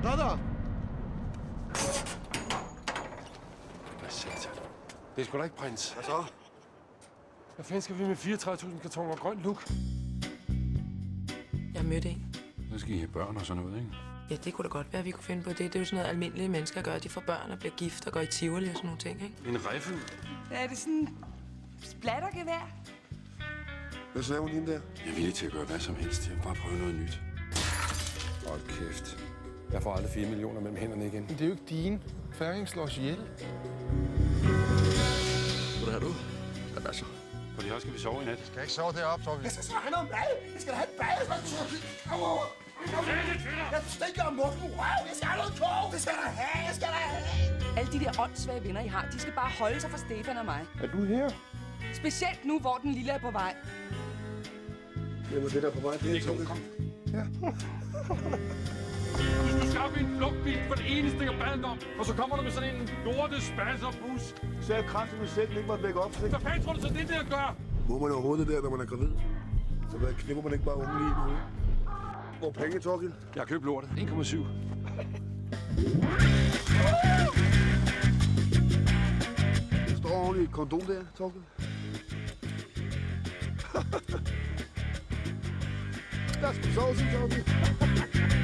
Datter! Hvad satan? Det er sgu da ikke prins. Hvad så? Hvad fanden skal vi med 34.000 kartoner grønt luk? Jeg mødte en. Så skal I have børn og sådan noget, ikke? Ja, det kunne da godt være, at vi kunne finde på det. Det er jo sådan noget, almindelige mennesker gør. De får børn og bliver gift og går i Tivoli og sådan nogle ting, ikke? En riffel? Er det sådan splattergevær? Hvad sagde hun hende der? Jeg er villig til at gøre hvad som helst. Jeg vil bare prøve noget nyt. Hold kæft. Jeg får aldrig 4 millioner mellem hænderne igen. Det er jo ikke dine. Færingen slår os ihjel. Hvad har du? Hvad så? Fordi også skal vi sove i nat. Skal jeg ikke sove deroppe, Torgild? Jeg skal have noget mad! Jeg skal have et bad! Jeg stikker om muffen røv! Jeg skal have noget kog! Det skal der have! Jeg skal der have! Alle de der åndssvage venner, I har, de skal bare holde sig fra Stefan og mig. Er du her? Specielt nu, hvor den lille er på vej. Hvem er det der på vej? Det er Torgild. Ja. I skal op i en flugtbil for det eneste, jeg bad om. Og så kommer du med sådan en lortespasserbus. Så jeg kraftigt med selv, ikke måtte vække op. Hvad fanden tror du så, det der gør? Må man overhovedet det der, når man er gravid? Så hvad knipper man ikke bare ungen lige i nu? Hvor er penge, Torgild? Jeg har købt lortet. 1,7. Der står oven i et kondom der, Torgild. Der skal sove, Torgild.